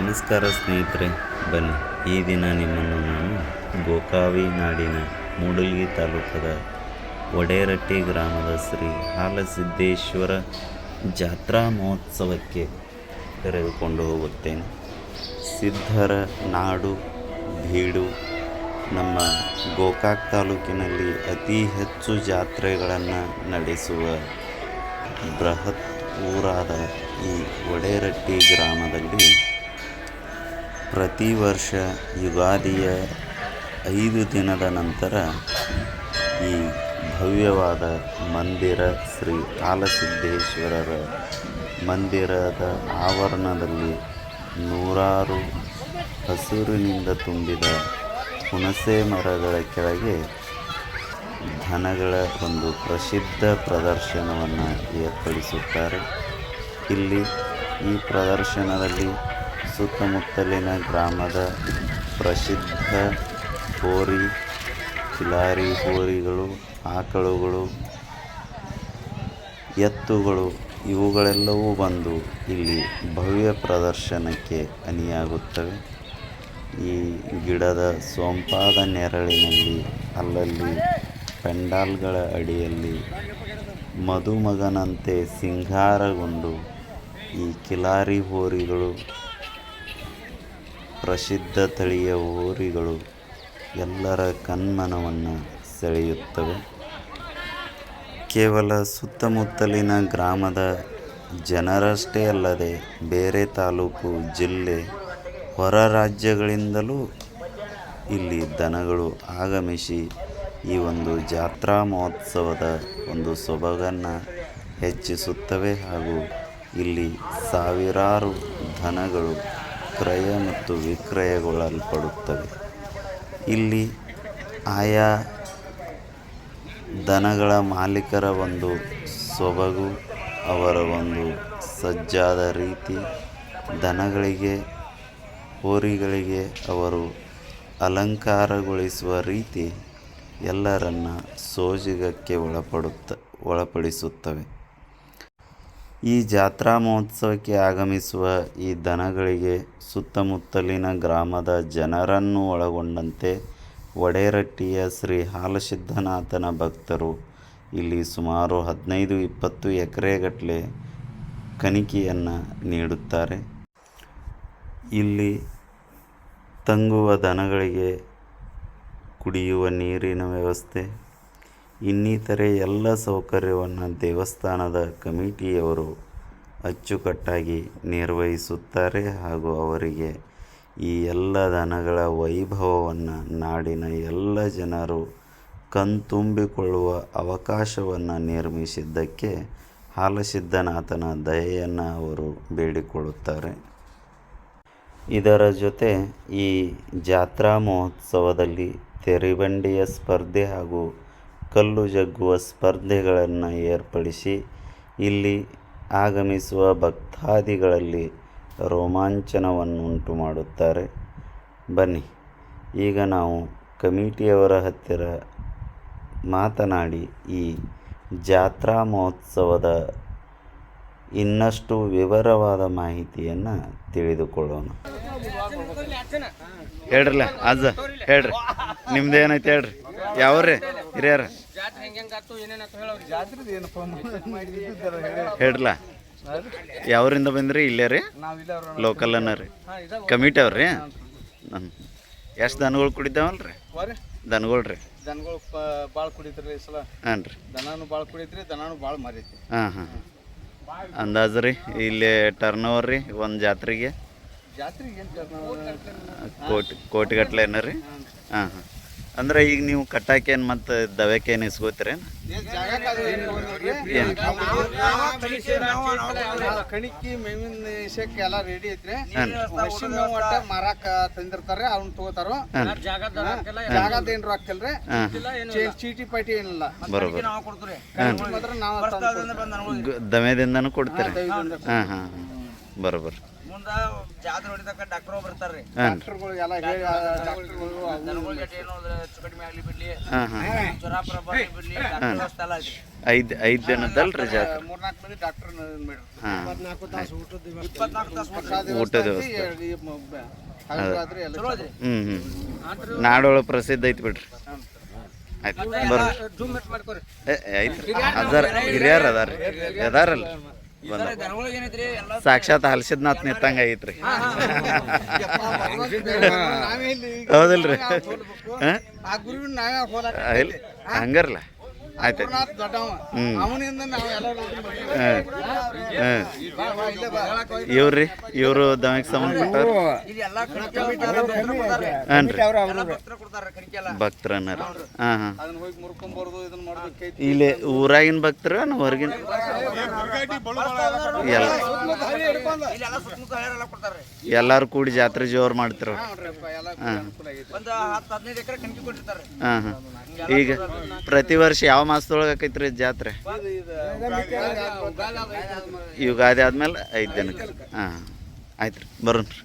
ನಮಸ್ಕಾರ ಸ್ನೇಹಿತರೆ, ಬನ್ನಿ ಈ ದಿನ ನಿಮ್ಮನ್ನು ನಾನು ಗೋಕಾವಿ ನಾಡಿನ ಮೂಡಲಗಿ ತಾಲೂಕದ ವಡೇರಟ್ಟಿ ಗ್ರಾಮದ ಶ್ರೀ ಹಾಲಸಿದ್ದೇಶ್ವರ ಜಾತ್ರಾ ಮಹೋತ್ಸವಕ್ಕೆ ಕರೆದುಕೊಂಡು ಹೋಗುತ್ತೇನೆ. ಸಿದ್ಧರ ನಾಡು ಬೀಡು. ನಮ್ಮ ಗೋಕಾಕ್ ತಾಲೂಕಿನಲ್ಲಿ ಅತಿ ಹೆಚ್ಚು ಜಾತ್ರೆಗಳನ್ನು ನಡೆಸುವ ಬೃಹತ್ ಊರಾದ ಈ ವಡೇರಟ್ಟಿ ಗ್ರಾಮದಲ್ಲಿ ಪ್ರತಿ ವರ್ಷ ಯುಗಾದಿಯ 5 ದಿನದ ನಂತರ ಈ ಭವ್ಯವಾದ ಮಂದಿರ ಶ್ರೀ ಹಾಲಸಿದ್ದೇಶ್ವರರ ಮಂದಿರದ ಆವರಣದಲ್ಲಿ ನೂರಾರು ಹಸುರಿನಿಂದ ತುಂಬಿದ ಹುಣಸೆ ಮರಗಳ ಕೆಳಗೆ ದನಗಳ ಒಂದು ಪ್ರಸಿದ್ಧ ಪ್ರದರ್ಶನವನ್ನು ಏರ್ಪಡಿಸುತ್ತಾರೆ. ಇಲ್ಲಿ ಈ ಪ್ರದರ್ಶನದಲ್ಲಿ ಸುತ್ತಮುತ್ತಲಿನ ಗ್ರಾಮದ ಪ್ರಸಿದ್ಧ ಹೋರಿ, ಕಿಲಾರಿ ಹೋರಿಗಳು, ಆಕಳುಗಳು, ಎತ್ತುಗಳು ಇವುಗಳೆಲ್ಲವೂ ಬಂದು ಇಲ್ಲಿ ಭವ್ಯ ಪ್ರದರ್ಶನಕ್ಕೆ ಅಣಿಯಾಗುತ್ತವೆ. ಈ ಗಿಡದ ಸೊಂಪಾದ ನೆರಳಿನಲ್ಲಿ ಅಲ್ಲಲ್ಲಿ ಪೆಂಡಾಲ್ಗಳ ಅಡಿಯಲ್ಲಿ ಮದುಮಗನಂತೆ ಸಿಂಗಾರಗೊಂಡು ಈ ಕಿಲಾರಿ ಹೋರಿಗಳು, ಪ್ರಸಿದ್ಧ ತಳಿಯ ಹೋರಿಗಳು ಎಲ್ಲರ ಕಣ್ಮನವನ್ನು ಸೆಳೆಯುತ್ತವೆ. ಕೇವಲ ಸುತ್ತಮುತ್ತಲಿನ ಗ್ರಾಮದ ಜನರಷ್ಟೇ ಅಲ್ಲದೆ ಬೇರೆ ತಾಲೂಕು, ಜಿಲ್ಲೆ, ಹೊರ ರಾಜ್ಯಗಳಿಂದಲೂ ಇಲ್ಲಿ ದನಗಳು ಆಗಮಿಸಿ ಈ ಒಂದು ಜಾತ್ರಾ ಮಹೋತ್ಸವದ ಒಂದು ಸೊಬಗನ್ನು ಹೆಚ್ಚಿಸುತ್ತವೆ. ಹಾಗೂ ಇಲ್ಲಿ ಸಾವಿರಾರು ದನಗಳು ಕ್ರಯ ಮತ್ತು ವಿಕ್ರಯಗೊಳ್ಳಲ್ಪಡುತ್ತವೆ. ಇಲ್ಲಿ ಆಯಾ ದನಗಳ ಮಾಲೀಕರ ಒಂದು ಸೊಬಗು, ಅವರ ಒಂದು ಸಜ್ಜಾದ ರೀತಿ, ದನಗಳಿಗೆ, ಹೋರಿಗಳಿಗೆ ಅವರು ಅಲಂಕಾರಗೊಳಿಸುವ ರೀತಿ ಎಲ್ಲರನ್ನ ಸೋಜಿಗಕ್ಕೆ ಒಳಪಡಿಸುತ್ತವೆ. ಈ ಜಾತ್ರಾ ಮಹೋತ್ಸವಕ್ಕೆ ಆಗಮಿಸುವ ಈ ದನಗಳಿಗೆ ಸುತ್ತಮುತ್ತಲಿನ ಗ್ರಾಮದ ಜನರನ್ನು ಒಳಗೊಂಡಂತೆ ವಡೇರಟ್ಟಿಯ ಶ್ರೀ ಹಾಲಸಿದ್ದನಾಥನ ಭಕ್ತರು ಇಲ್ಲಿ ಸುಮಾರು 15-20 ಎಕರೆಗಟ್ಟಲೆ ಕಾಣಿಕೆಯನ್ನು ನೀಡುತ್ತಾರೆ. ಇಲ್ಲಿ ತಂಗುವ ದನಗಳಿಗೆ ಕುಡಿಯುವ ನೀರಿನ ವ್ಯವಸ್ಥೆ, ಇನ್ನಿತರೆ ಎಲ್ಲ ಸೌಕರ್ಯವನ್ನು ದೇವಸ್ಥಾನದ ಕಮಿಟಿಯವರು ಅಚ್ಚುಕಟ್ಟಾಗಿ ನಿರ್ವಹಿಸುತ್ತಾರೆ. ಹಾಗೂ ಅವರಿಗೆ ಈ ಎಲ್ಲ ದನಗಳ ವೈಭವವನ್ನು ನಾಡಿನ ಎಲ್ಲ ಜನರು ಕಣ್ತುಂಬಿಕೊಳ್ಳುವ ಅವಕಾಶವನ್ನು ನಿರ್ಮಿಸಿದ್ದಕ್ಕೆ ಹಾಲಸಿದ್ದನಾಥನ ದಯೆಯನ್ನು ಅವರು ಬೇಡಿಕೊಳ್ಳುತ್ತಾರೆ. ಇದರ ಜೊತೆ ಈ ಜಾತ್ರಾ ಮಹೋತ್ಸವದಲ್ಲಿ ತೆರಿಬಂಡಿಯ ಸ್ಪರ್ಧೆ ಹಾಗೂ ಕಲ್ಲು ಜಗ್ಗುವ ಸ್ಪರ್ಧೆಗಳನ್ನು ಏರ್ಪಡಿಸಿ ಇಲ್ಲಿ ಆಗಮಿಸುವ ಭಕ್ತಾದಿಗಳಲ್ಲಿ ರೋಮಾಂಚನವನ್ನುಂಟು ಮಾಡುತ್ತಾರೆ. ಬನ್ನಿ ಈಗ ನಾವು ಕಮಿಟಿಯವರ ಹತ್ತಿರ ಮಾತನಾಡಿ ಈ ಜಾತ್ರಾ ಮಹೋತ್ಸವದ ಇನ್ನಷ್ಟು ವಿವರವಾದ ಮಾಹಿತಿಯನ್ನು ತಿಳಿದುಕೊಳ್ಳೋಣ. ಹೇಳ್ರಲ್ಲ ಅಜ್ಜ, ಹೇಳ್ರಿ ನಿಮ್ದೇನೈತೆ ಹೇಳ್ರಿ. ಯಾವ್ರಿ ಹಿರಿಯರ ಹೇಳ್ರಲ್ಲ, ಯಾವ್ರಿಂದ ಬಂದ್ರಿ? ಇಲ್ಲೇ ರೀ, ಲೋಕಲ್ ಅನ್ನ ರೀ, ಕಮಿಟಿ ಅವ್ರಿ. ಎಷ್ಟು ದನಗಳು ಕುಡಿತಾವಲ್ರಿ? ದನಗಳು ರೀ, ದನಗಳು ಭಾಳ ಕುಡಿತ್ರಿ ಈ ಸಲ. ಹಾಂ ರೀ, ದನಾನು ಭಾಳ ಕುಡಿತ್ರಿ, ದನಾನು ಭಾಳ ಮಾರೈತಿ. ಹಾಂ ಹಾಂ. ಅಂದಾಜು ರೀ ಇಲ್ಲಿ ಟರ್ನ್ ಓವರ್ ರೀ ಒಂದು ಜಾತ್ರೆಗೆ ಕೋಟಿಗಟ್ಲೆ ಏನ ರೀ? ಹಾಂ ಹಾಂ. ಅಂದ್ರೆ ಈಗ ನೀವು ಕಟ್ಟಾಕೇನು ಮತ್ತು ದವೆಕೇನು ಇಸ್ಕೋತೀರೇನು? ಕಣಿಕಿ ಮೇವಿನ ವಿಷಯಕ್ಕೆ ಎಲ್ಲ ರೆಡಿ ಐತ್ರಿ. ಮಷಿನ್ ಒಟ್ಟ ಮಾರಾಕ ತಂದಿರ್ತಾರೆ, ಅವ್ನ ತಗೋತಾರ. ಜಾಗದ ಏನ್ ರೊಕ್ಕಲ್ರಿ, ಚೀಟಿ ಪಾಟಿ ಏನಿಲ್ಲ, ಬರೋಬರ್. ನಾವು ದಮೆದಿಂದನೂ ಕೊಡ್ತೀರಿ? ಹಾಂ ಹಾಂ, ಬರೋಬರ್. ಮುಂದ ಜಾತ್ರೆ ಹೊಡಿತಕ್ಕ ಡಾಕ್ಟರ್ ಬರ್ತಾರ್ರಿ. ಹಾಂ ಡಾಕ್ಟರ್ಗಳು ಎಲ್ಲ ಹೇಳಿ ಡಾಕ್ಟರ್ಗಳು ದನಗಳಿಗೆ ಏನೋ ಹೆಚ್ಚು ಕಡಿಮೆ ಆಗ್ಲಿ ಬಿಡ್ಲಿ, ಹಾಂ ಹಾಂ ಜ್ವರ ಬರ್ಲಿ ಬಿಡ್ಲಿ, ಡಾಕ್ಟರ್ ವ್ಯವಸ್ಥೆ ಎಲ್ಲ ಐತ್ರಿ. ಐದು ದಿನದಲ್ರಿ ಜಾತ್ರೆ? 3-4 ಮಂದಿ ಡಾಕ್ಟರ್ ಮೇಡ್ರಿ. ಹಾಂ 24 ತಾಸು ಊಟದ ವ್ಯವಸ್ಥೆ ರಾತ್ರಿ ಎಲ್ಲ ಚಲೋ ಐತ್ರಿ. ಹ್ಞೂ ನಾಡೊಳಗೆ ಪ್ರಸಿದ್ಧ ಐತಿ ಬಿಡ್ರಿ. ಆಯ್ತು ಬರ್ರಿ. ಐತ್ರಿ ಅದಾರ ಹಿರಿಯರ್ ಅದಾರಲ್ಲ ಬಂದ ದನಗಳಿಗೆ ಏನೈತ್ರಿ ಎಲ್ಲ ಸಾಕ್ಷಾತ್ ಹಲ್ಸಿದ್ನಾಥ್ ನಿತ್ತಂಗ ಐತ್ರಿ. ನಾವೇ ಇಲ್ಲಿ ಹೌದಿಲ್ರಿ? ಆ ಗುರುವಿನ ನಾವೇ ಹೋಲಾಕ ಇಲ್ಲ ಹಂಗಾರಲ್ಲ ಆಯ್ತು. ದೊಡ್ಡವ ಅವನಿಂದ ನಾವು ಎಲ್ಲರೂ ಇವ್ರಿ ಇವರು ದಮಕ್ಕೆ ಸಂಬಂಧಪಟ್ಟವ್ರು ಇಲ್ಲಿ ಎಲ್ಲಾ ಕಣಿಕೆ ಹಾನ್ ರೀ ಭಕ್ತರ ಕೊಡ್ತಾರ ಕಣಿಕೆ ಎಲ್ಲ. ಭಕ್ತರನ್ನಾರ. ಹಾಂ ಹಾಂ ಅದನ್ನ ಹೋಗಿ ಮುರ್ಕೊಂಬರ್ದು ಇದನ್ನ ಮಾಡ್ಬೇಕೈತಿ. ಇಲ್ಲಿ ಊರಾಗಿನ ಭಕ್ತರ ಹೊರಗಿನ ಎಲ್ಲ ಇಲ್ಲಿ ಎಲ್ಲ ಸುತ್ತಮುತ್ತ ಹಳ್ಯಾರೆಲ್ಲ ಕೊಡ್ತಾರ್ರಿ. ಎಲ್ಲಾರು ಕೂಡಿ ಜಾತ್ರೆ ಜೋರು ಮಾಡ್ತಿರ. ಎಲ್ಲ ಅನುಕೂಲ ಆಗೈತಿ. ಒಂದು 10-15 ಎಕರೆ ಕಣಿಕೆ ಕೊಟ್ಟಿರ್ತಾರ್ರಿ. ಹಾಂ ಹಾಂ ಈಗ ಪ್ರತಿ ವರ್ಷ ಯಾವ ಮಾಸದೊಳಗೆ ಆಕೈತ್ರಿ ಜಾತ್ರೆ? ಯುಗಾದಿ ಆದ್ಮೇಲೆ 5 ದಿನಕ್ಕೆ. ಹಾಂ ಆಯ್ತು ರೀ ಬರೋಣ ರೀ.